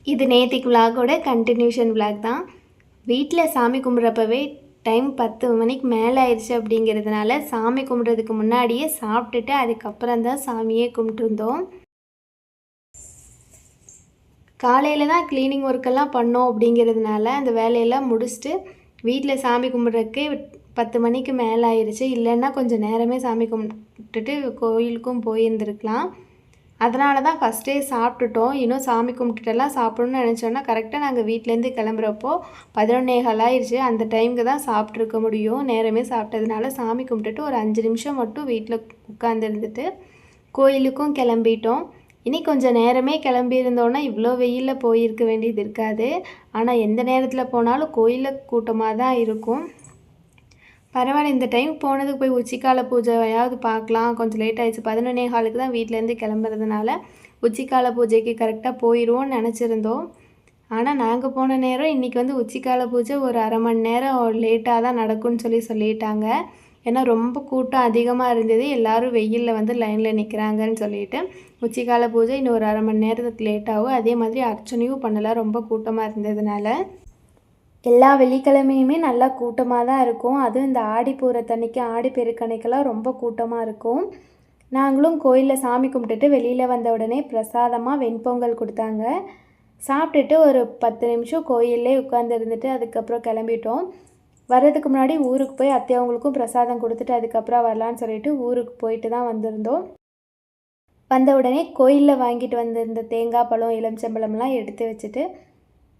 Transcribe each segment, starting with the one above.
இது நேத்திக்கு விலாகோட continuation vlog தான். வீட்டில் சாமி கும்பிட்றப்பவே டைம் 10 மணிக்கு மேலே ஆயிடுச்சு அப்படிங்கிறதுனால சாமி கும்பிட்றதுக்கு முன்னாடியே சாப்பிட்டுட்டு அதுக்கப்புறம் தான் சாமியே கும்பிட்டுருந்தோம். காலையில் தான் க்ளீனிங் ஒர்க்கெல்லாம் பண்ணோம் அப்படிங்கிறதுனால அந்த வேலையெல்லாம் முடிச்சுட்டு வீட்டில் சாமி கும்பிட்றதுக்கே 10 மணிக்கு மேலே ஆயிடுச்சு. இல்லைன்னா கொஞ்சம் நேரமே சாமி கும்பிட்டுட்டு கோயிலுக்கும் போயிருந்துருக்கலாம். அதனால தான் ஃபஸ்ட்டே சாப்பிட்டுட்டோம். இன்னும் சாமி கும்பிட்டுட்டெல்லாம் சாப்பிடணும்னு நினச்சோன்னா கரெக்டாக நாங்கள் வீட்டிலேருந்து கிளம்புறப்போ 11:15 ஆயிடுச்சு. அந்த டைமுக்கு தான் சாப்பிட்ருக்க முடியும். நேரமே சாப்பிட்டதுனால சாமி கும்பிட்டுட்டு ஒரு 5 நிமிஷம் மட்டும் வீட்டில் உட்காந்துருந்துட்டு கோயிலுக்கும் கிளம்பிட்டோம். இனி கொஞ்சம் நேரமே கிளம்பியிருந்தோன்னா இவ்வளோ வெயிலில் போயிருக்க வேண்டியது இருக்காது. ஆனால் எந்த நேரத்தில் போனாலும் கோயிலில் கூட்டமாக தான் இருக்கும். பரவாயில்ல, இந்த டைம் போனதுக்கு போய் உச்சிக்கால பூஜையாவது பார்க்கலாம். கொஞ்சம் லேட் ஆகிடுச்சு. 11:15க்கு தான் வீட்டிலேருந்து கிளம்புறதுனால உச்சிக்கால பூஜைக்கு கரெக்டாக போயிடுவோம்னு நினச்சிருந்தோம். ஆனால் நாங்கள் போன நேரம் இன்றைக்கி வந்து உச்சிக்கால பூஜை ஒரு அரை மணி நேரம் லேட்டாக தான் நடக்கும்னு சொல்லிட்டாங்க. ஏன்னா ரொம்ப கூட்டம் அதிகமாக இருந்தது. எல்லோரும் வெயிலில் வந்து லைனில் நிற்கிறாங்கன்னு சொல்லிட்டு உச்சிக்கால பூஜை இன்னும் ஒரு அரை மணி நேரத்துக்கு லேட்டாகும். அதே மாதிரி அர்ச்சனையும் பண்ணலாம், ரொம்ப கூட்டமாக இருந்ததுனால. எல்லா வெள்ளிக்கிழமையுமே நல்லா கூட்டமாக தான் இருக்கும். அதுவும் இந்த ஆடி பூரத்தன்னைக்கு ஆடி பெருக்கன்னைக்கெல்லாம் ரொம்ப கூட்டமாக இருக்கும். நாங்களும் கோயிலில் சாமி கும்பிட்டுட்டு வெளியில் வந்த உடனே பிரசாதமாக வெண்பொங்கல் கொடுத்தாங்க. சாப்பிட்டுட்டு ஒரு 10 நிமிஷம் கோயிலே உட்காந்துருந்துட்டு அதுக்கப்புறம் கிளம்பிட்டோம். வர்றதுக்கு முன்னாடி ஊருக்கு போய் அத்தையவங்களுக்கும் பிரசாதம் கொடுத்துட்டு அதுக்கப்புறம் வரலான்னு சொல்லிட்டு ஊருக்கு போயிட்டு தான் வந்திருந்தோம். வந்த உடனே கோயிலில் வாங்கிட்டு வந்திருந்த தேங்காய் பழம் எலுமிச்சம்பழம்லாம் எடுத்து வச்சுட்டு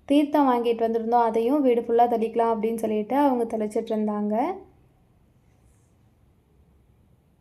தீர்த்தம் வாங்கிட்டு வந்திருந்தோம். அதையும் வீடு ஃபுல்லாக தெளிக்கலாம் அப்படின்னு சொல்லிட்டு அவங்க தெளிச்சிட்டு இருந்தாங்க.